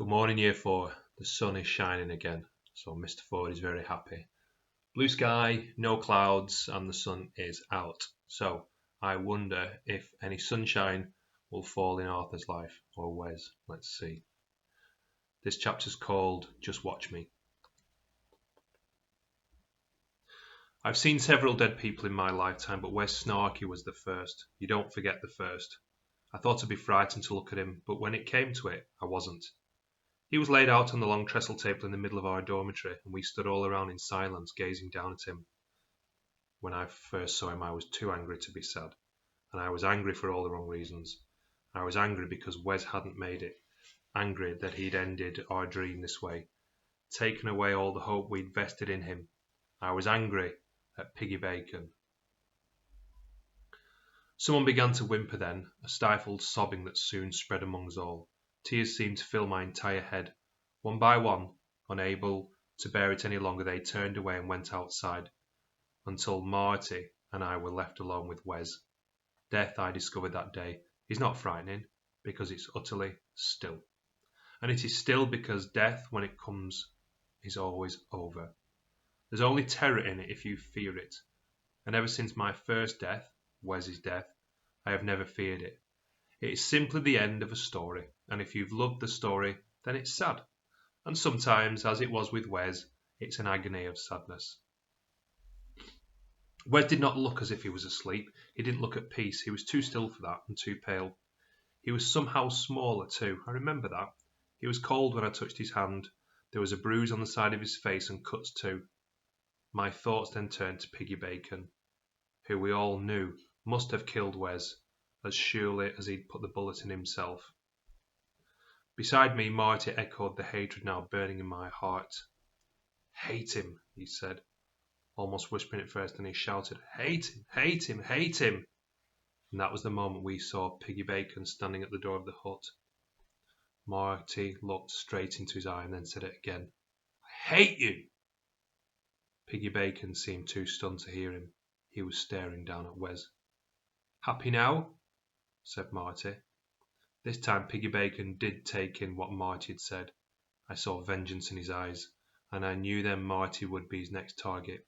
Good morning, Year 4. The sun is shining again, so Mr. Ford is very happy. Blue sky, no clouds, and the sun is out. So I wonder if any sunshine will fall in Arthur's life, or Wes. Let's see. This chapter's called Just Watch Me. I've seen several dead people in my lifetime, but Wes Snarky was the first. You don't forget the first. I thought I'd be frightened to look at him, but when it came to it, I wasn't. He was laid out on the long trestle table in the middle of our dormitory, and we stood all around in silence, gazing down at him. When I first saw him, I was too angry to be sad, and I was angry for all the wrong reasons. I was angry because Wes hadn't made it, angry that he'd ended our dream this way, taken away all the hope we'd vested in him. I was angry at Piggy Bacon. Someone began to whimper then, a stifled sobbing that soon spread among us all. Tears seemed to fill my entire head. One by one, unable to bear it any longer, they turned away and went outside, until Marty and I were left alone with Wes. Death, I discovered that day, is not frightening, because it's utterly still. And it is still because death, when it comes, is always over. There's only terror in it if you fear it. And ever since my first death, Wes's death, I have never feared it. It is simply the end of a story, and if you've loved the story, then it's sad. And sometimes, as it was with Wes, it's an agony of sadness. Wes did not look as if he was asleep. He didn't look at peace. He was too still for that, and too pale. He was somehow smaller too. I remember that. He was cold when I touched his hand. There was a bruise on the side of his face and cuts too. My thoughts then turned to Piggy Bacon, who we all knew must have killed Wes, as surely as he'd put the bullet in himself. Beside me, Marty echoed the hatred now burning in my heart. "Hate him," he said, almost whispering it first, and he shouted, "Hate him, hate him, hate him!" And that was the moment we saw Piggy Bacon standing at the door of the hut. Marty looked straight into his eye and then said it again. "I hate you!" Piggy Bacon seemed too stunned to hear him. He was staring down at Wes. "Happy now?" said Marty. This time Piggy Bacon did take in what Marty had said. I saw vengeance in his eyes, and I knew then Marty would be his next target.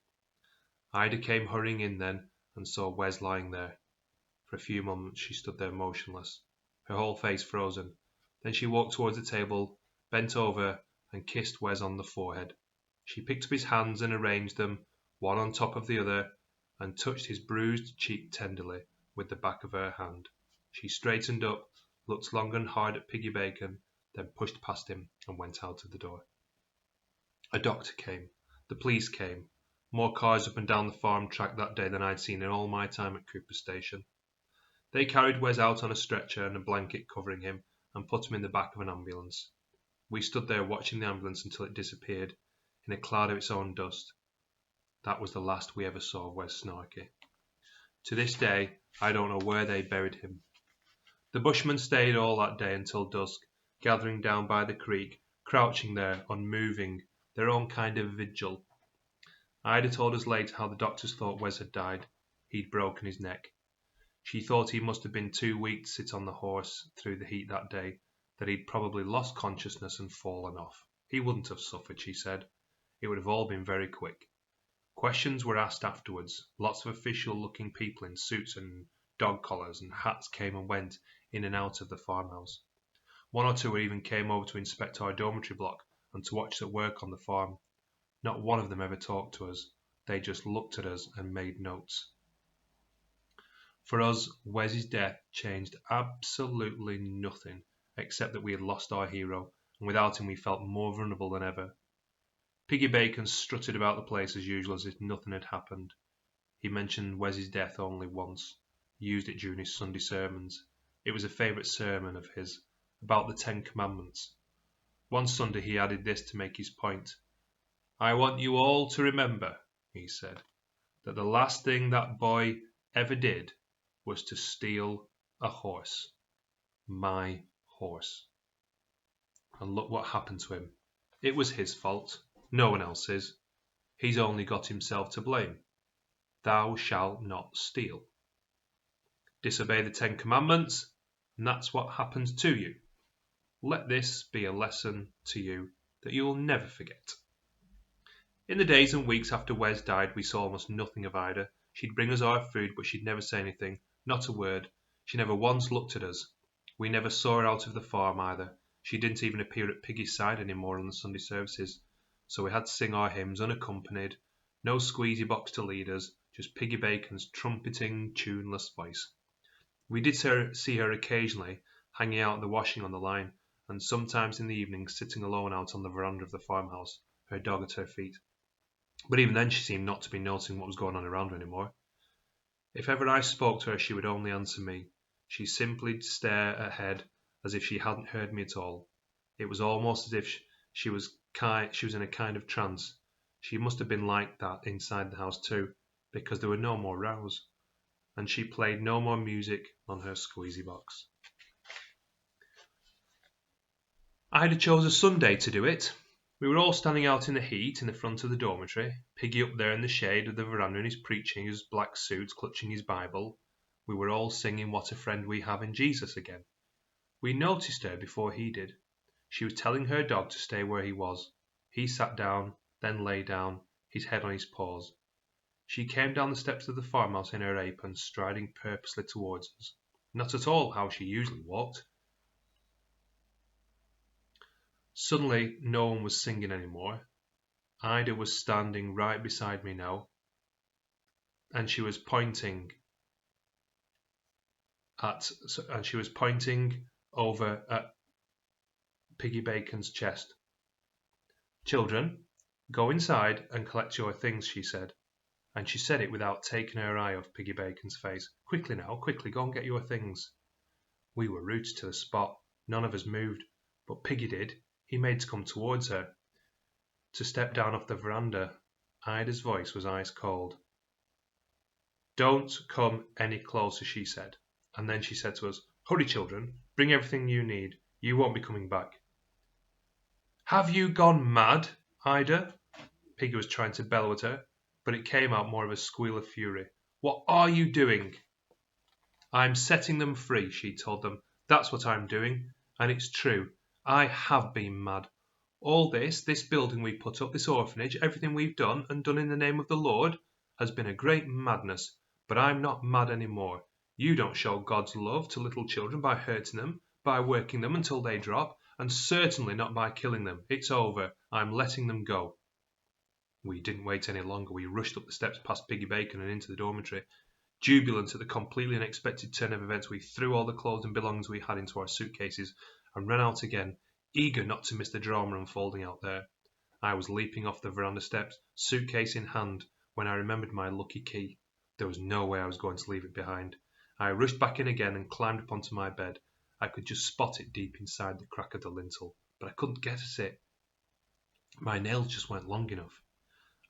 Ida came hurrying in then, and saw Wes lying there. For a few moments she stood there motionless, her whole face frozen. Then she walked towards the table, bent over, and kissed Wes on the forehead. She picked up his hands and arranged them, one on top of the other, and touched his bruised cheek tenderly with the back of her hand. She straightened up, looked long and hard at Piggy Bacon, then pushed past him and went out of the door. A doctor came. The police came. More cars up and down the farm track that day than I'd seen in all my time at Cooper Station. They carried Wes out on a stretcher and a blanket covering him, and put him in the back of an ambulance. We stood there watching the ambulance until it disappeared in a cloud of its own dust. That was the last we ever saw of Wes Snarky. To this day, I don't know where they buried him. The bushmen stayed all that day until dusk, gathering down by the creek, crouching there, unmoving, their own kind of vigil. Ida told us later how the doctors thought Wes had died. He'd broken his neck. She thought he must have been too weak to sit on the horse through the heat that day, that he'd probably lost consciousness and fallen off. He wouldn't have suffered, she said. It would have all been very quick. Questions were asked afterwards. Lots of official-looking people in suits and dog collars and hats came and went in and out of the farmhouse. One or two even came over to inspect our dormitory block and to watch us at work on the farm. Not one of them ever talked to us. They just looked at us and made notes. For us, Wes's death changed absolutely nothing, except that we had lost our hero, and without him we felt more vulnerable than ever. Piggy Bacon strutted about the place as usual as if nothing had happened. He mentioned Wes's death only once. He used it during his Sunday sermons. It was a favourite sermon of his, about the 10 Commandments. One Sunday he added this to make his point. "I want you all to remember," he said, "that the last thing that boy ever did was to steal a horse. My horse. And look what happened to him. It was his fault. No one else's. He's only got himself to blame. Thou shalt not steal. Disobey the 10 Commandments, and that's what happens to you. Let this be a lesson to you that you will never forget. In the days and weeks after Wes died, we saw almost nothing of Ida. She'd bring us our food, but she'd never say anything, not a word. She never once looked at us. We never saw her out of the farm either. She didn't even appear at Piggy's side anymore on the Sunday services. So we had to sing our hymns unaccompanied. No squeezy box to lead us, just Piggy Bacon's trumpeting, tuneless voice. We did see her occasionally, hanging out in the washing on the line, and sometimes in the evening sitting alone out on the veranda of the farmhouse, her dog at her feet. But even then she seemed not to be noticing what was going on around her anymore. If ever I spoke to her, she would only answer me. She simply stare ahead as if she hadn't heard me at all. It was almost as if she was in a kind of trance. She must have been like that inside the house too, because there were no more rows, and she played no more music on her squeezy box. Ida chose a Sunday to do it. We were all standing out in the heat in the front of the dormitory, Piggy up there in the shade of the veranda in his preaching, his black suit, clutching his Bible. We were all singing What a Friend We Have in Jesus again. We noticed her before he did. She was telling her dog to stay where he was. He sat down, then lay down, his head on his paws. She came down the steps of the farmhouse in her apron, striding purposely towards us. Not at all how she usually walked. Suddenly no one was singing anymore. Ida was standing right beside me now, and she was pointing over at Piggy Bacon's chest. "Children, go inside and collect your things," she said, and she said it without taking her eye off Piggy Bacon's face. "Quickly now, quickly, go and get your things." We were rooted to the spot. None of us moved, but Piggy did. He made to come towards her, to step down off the veranda. Ida's voice was ice cold. "Don't come any closer," she said, and then she said to us, "Hurry, children, bring everything you need. You won't be coming back." "Have you gone mad, Ida?" Piggy was trying to bellow at her, but it came out more of a squeal of fury. "What are you doing?" "I'm setting them free," she told them. "That's what I'm doing, and it's true. I have been mad. All this building we put up, this orphanage, everything we've done, and done in the name of the Lord, has been a great madness. But I'm not mad anymore. You don't show God's love to little children by hurting them, by working them until they drop, and certainly not by killing them. It's over. I'm letting them go." We didn't wait any longer. We rushed up the steps past Piggy Bacon and into the dormitory. Jubilant at the completely unexpected turn of events, we threw all the clothes and belongings we had into our suitcases and ran out again, eager not to miss the drama unfolding out there. I was leaping off the veranda steps, suitcase in hand, when I remembered my lucky key. There was no way I was going to leave it behind. I rushed back in again and climbed up onto my bed. I could just spot it deep inside the crack of the lintel, but I couldn't get at it. My nails just weren't long enough.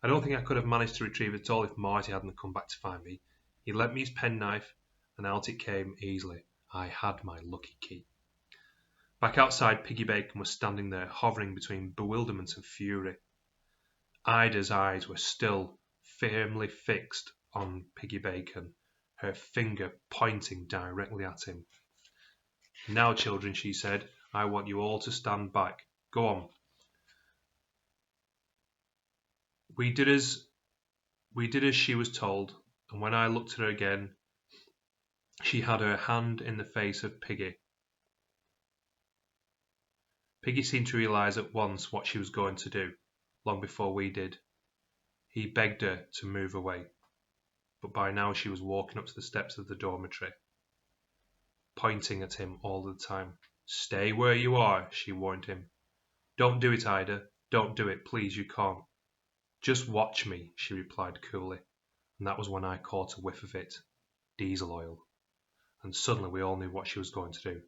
I don't think I could have managed to retrieve it at all if Marty hadn't come back to find me. He lent me his penknife, and out it came easily. I had my lucky key. Back outside, Piggy Bacon was standing there, hovering between bewilderment and fury. Ida's eyes were still firmly fixed on Piggy Bacon, her finger pointing directly at him. "Now, children," she said, "I want you all to stand back. Go on." We did as she was told, and when I looked at her again, she had her hand in the face of Piggy. Piggy seemed to realize at once what she was going to do, long before we did. He begged her to move away, but by now she was walking up to the steps of the dormitory, pointing at him all the time. "Stay where you are," she warned him. "Don't do it, Ida. Don't do it, please, you can't." "Just watch me," she replied coolly, and that was when I caught a whiff of it. Diesel oil. And suddenly we all knew what she was going to do.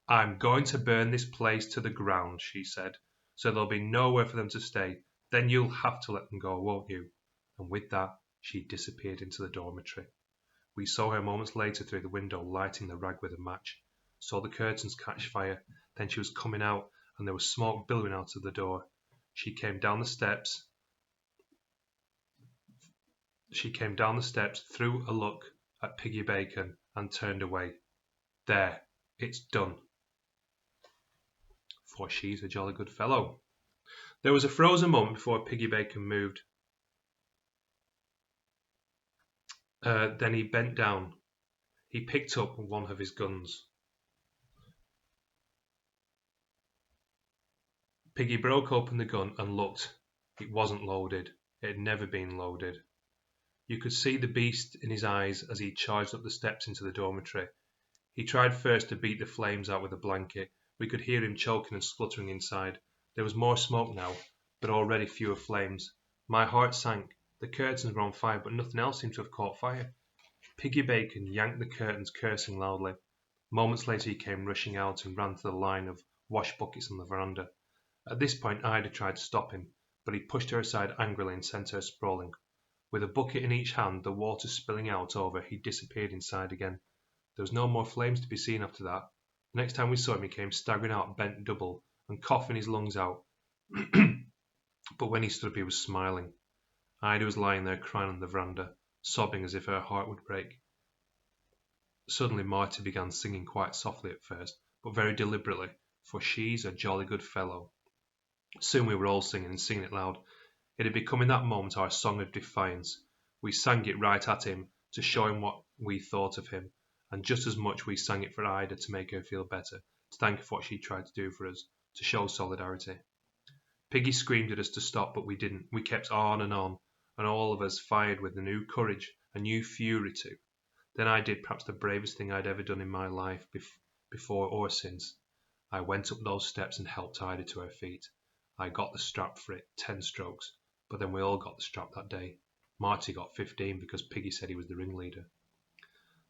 "I'm going to burn this place to the ground," she said, "so there'll be nowhere for them to stay. Then you'll have to let them go, won't you?" And with that, she disappeared into the dormitory. We saw her moments later through the window lighting the rag with a match, saw the curtains catch fire, then she was coming out and there was smoke billowing out of the door. She came down the steps, threw a look at Piggy Bacon and turned away. "There, it's done." for she's a jolly good fellow. There was a frozen moment before Piggy Bacon moved. Then he bent down. He picked up one of his guns. Piggy broke open the gun and looked. It wasn't loaded. It had never been loaded. You could see the beast in his eyes as he charged up the steps into the dormitory. He tried first to beat the flames out with a blanket. We could hear him choking and spluttering inside. There was more smoke now, but already fewer flames. My heart sank. The curtains were on fire, but nothing else seemed to have caught fire. Piggy Bacon yanked the curtains, cursing loudly. Moments later he came rushing out and ran to the line of wash buckets on the veranda. At this point Ida tried to stop him, but he pushed her aside angrily and sent her sprawling. With a bucket in each hand, the water spilling out over, he disappeared inside again. There was no more flames to be seen after that. The next time we saw him, he came staggering out bent double and coughing his lungs out. But when he stood up, he was smiling. Ida was lying there crying on the veranda, sobbing as if her heart would break. Suddenly Marty began singing quite softly at first, but very deliberately, for she's a jolly good fellow. Soon we were all singing and singing it loud. It had become in that moment our song of defiance. We sang it right at him to show him what we thought of him, and just as much we sang it for Ida to make her feel better, to thank her for what she tried to do for us, to show solidarity. Piggy screamed at us to stop, but we didn't. We kept on, and all of us fired with a new courage, a new fury too. Then I did perhaps the bravest thing I'd ever done in my life, before or since. I went up those steps and helped Ida to her feet. I got the strap for it, 10 strokes, but then we all got the strap that day. Marty got 15 because Piggy said he was the ringleader.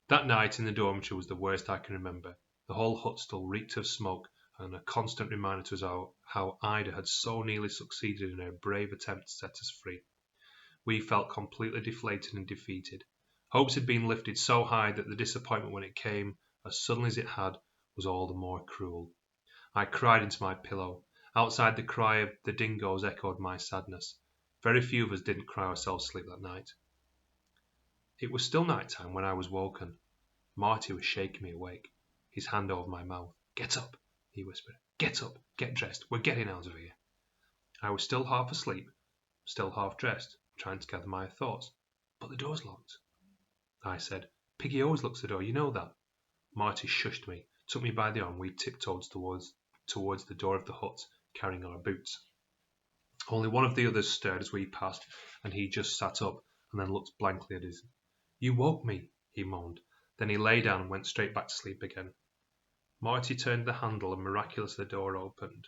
That night in the dormitory was the worst I can remember. The whole hut still reeked of smoke, and a constant reminder to us how Ida had so nearly succeeded in her brave attempt to set us free. We felt completely deflated and defeated. Hopes had been lifted so high that the disappointment when it came, as suddenly as it had, was all the more cruel. I cried into my pillow. Outside, the cry of the dingoes echoed my sadness. Very few of us didn't cry ourselves to sleep that night. It was still night time when I was woken. Marty was shaking me awake, his hand over my mouth. "Get up," he whispered. "Get up, get dressed, we're getting out of here." I was still half asleep, still half dressed, trying to gather my thoughts. "But the door's locked," I said. "Piggy always locks the door, you know that." Marty shushed me, took me by the arm. We tiptoed towards the door of the hut, carrying our boots. Only one of the others stirred as we passed, and he just sat up and then looked blankly at us. "You woke me," he moaned. Then he lay down and went straight back to sleep again. Marty turned the handle and miraculously the door opened.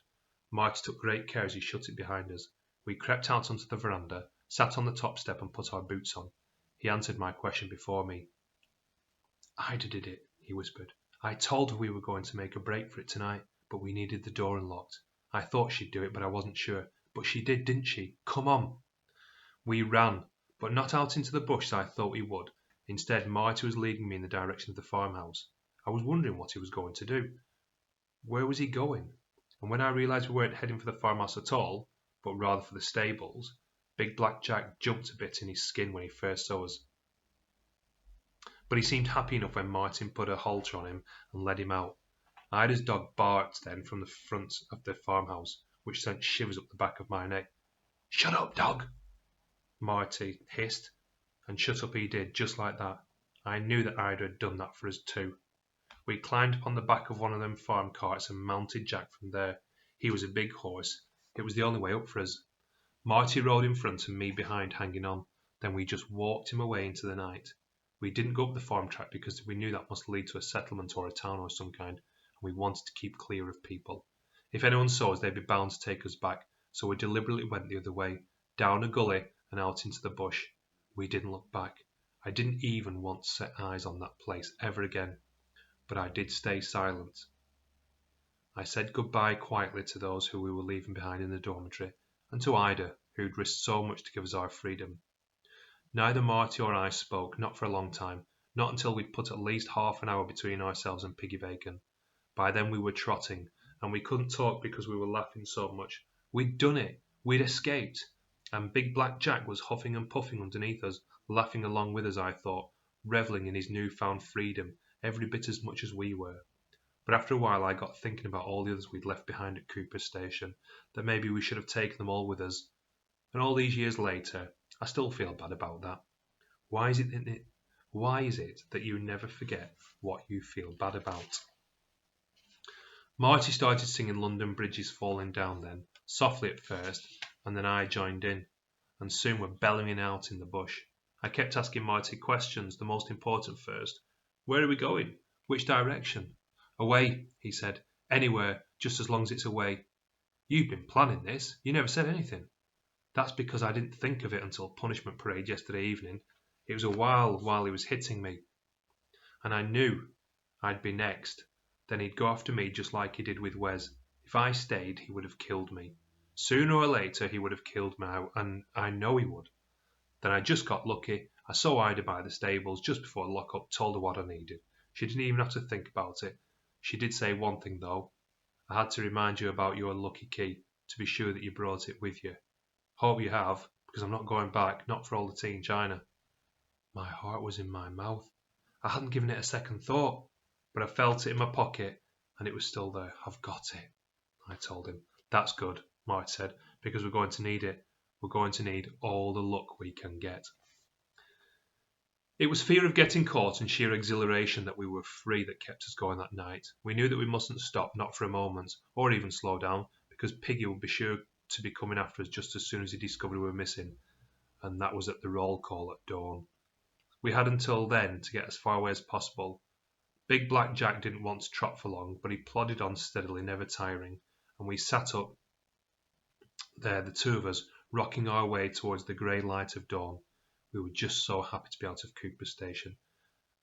Marty took great care as he shut it behind us. We crept out onto the veranda, sat on the top step and put our boots on. He answered my question before me. "Ida did it," he whispered. "I told her we were going to make a break for it tonight, but we needed the door unlocked. I thought she'd do it, but I wasn't sure. But she did, didn't she? Come on." We ran, but not out into the bush as I thought we would. Instead, Marty was leading me in the direction of the farmhouse. I was wondering what he was going to do. Where was he going? And when I realised we weren't heading for the farmhouse at all, but rather for the stables, Big Black Jack jumped a bit in his skin when he first saw us. But he seemed happy enough when Martin put a halter on him and led him out. Ida's dog barked then from the front of the farmhouse, which sent shivers up the back of my neck. "Shut up, dog!" Marty hissed, and shut up he did, just like that. I knew that Ida had done that for us too. We climbed upon the back of one of them farm carts and mounted Jack from there. He was a big horse. It was the only way up for us. Marty rode in front and me behind, hanging on. Then we just walked him away into the night. We didn't go up the farm track because we knew that must lead to a settlement or a town of some kind, and we wanted to keep clear of people. If anyone saw us, they'd be bound to take us back, so we deliberately went the other way, down a gully and out into the bush. We didn't look back. I didn't even want to set eyes on that place ever again, but I did stay silent. I said goodbye quietly to those who we were leaving behind in the dormitory, and to Ida, who'd risked so much to give us our freedom. Neither Marty or I spoke, not for a long time, not until we'd put at least half an hour between ourselves and Piggy Bacon. By then we were trotting, and we couldn't talk because we were laughing so much. We'd done it! We'd escaped! And Big Black Jack was huffing and puffing underneath us, laughing along with us, I thought, revelling in his new-found freedom, every bit as much as we were. But after a while I got thinking about all the others we'd left behind at Cooper Station, that maybe we should have taken them all with us. And all these years later, I still feel bad about that. Why is it that you never forget what you feel bad about? Marty started singing London Bridge is Falling Down then, softly at first, and then I joined in, and soon we're bellowing out in the bush. I kept asking Marty questions, the most important first. Where are we going? Which direction? Away, he said. Anywhere, just as long as it's away. You've been planning this. You never said anything. That's because I didn't think of it until punishment parade yesterday evening. It was a while he was hitting me. And I knew I'd be next. Then he'd go after me just like he did with Wes. If I stayed, he would have killed me. Sooner or later, he would have killed me, and I know he would. Then I just got lucky. I saw Ida by the stables just before lock-up, told her what I needed. She didn't even have to think about it. She did say one thing, though. I had to remind you about your lucky key, to be sure that you brought it with you. Hope you have, because I'm not going back, not for all the tea in China. My heart was in my mouth. I hadn't given it a second thought, but I felt it in my pocket, and it was still there. I've got it, I told him. That's good, Marty said, because we're going to need it. We're going to need all the luck we can get. It was fear of getting caught and sheer exhilaration that we were free that kept us going that night. We knew that we mustn't stop, not for a moment, or even slow down, because Piggy would be sure to be coming after us just as soon as he discovered we were missing, and that was at the roll call at dawn. We had until then to get as far away as possible. Big Black Jack didn't want to trot for long, but he plodded on steadily, never tiring, and we sat up there, the two of us, rocking our way towards the grey light of dawn. We were just so happy to be out of Cooper Station.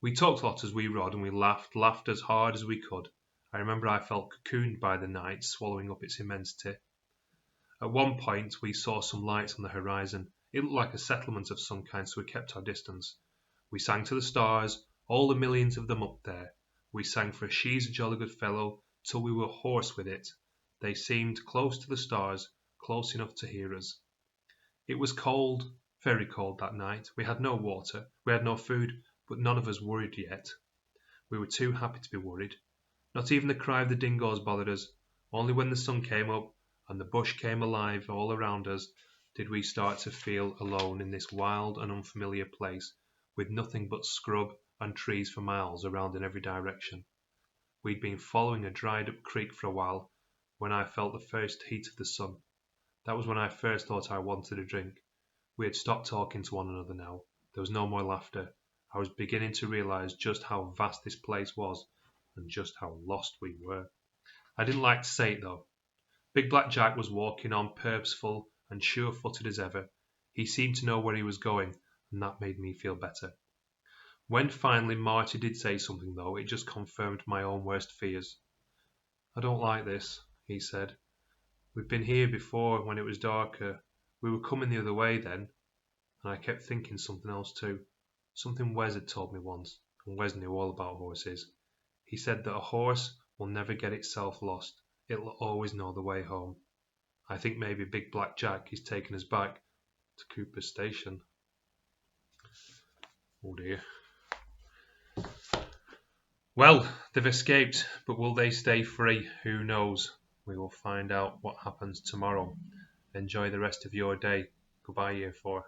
We talked a lot as we rode, and we laughed as hard as we could. I remember I felt cocooned by the night, swallowing up its immensity. At one point we saw some lights on the horizon. It looked like a settlement of some kind, so we kept our distance. We sang to the stars, all the millions of them up there. We sang for She's a Jolly Good Fellow, till we were hoarse with it. They seemed close to the stars, close enough to hear us. It was cold, very cold that night. We had no water, we had no food, but none of us worried yet. We were too happy to be worried. Not even the cry of the dingoes bothered us. Only when the sun came up and the bush came alive all around us did we start to feel alone in this wild and unfamiliar place, with nothing but scrub and trees for miles around in every direction. We'd been following a dried-up creek for a while when I felt the first heat of the sun. That was when I first thought I wanted a drink. We had stopped talking to one another now. There was no more laughter. I was beginning to realise just how vast this place was and just how lost we were. I didn't like to say it though. Big Black Jack was walking on, purposeful and sure-footed as ever. He seemed to know where he was going, and that made me feel better. When finally Marty did say something though, it just confirmed my own worst fears. I don't like this, he said. We've been here before when it was darker. We were coming the other way then, and I kept thinking something else too. Something Wes had told me once, and Wes knew all about horses. He said that a horse will never get itself lost. It'll always know the way home. I think maybe Big Black Jack is taking us back to Cooper Station. Oh dear. Well, they've escaped, but will they stay free? Who knows? We will find out what happens tomorrow. Enjoy the rest of your day. Goodbye, Year 4.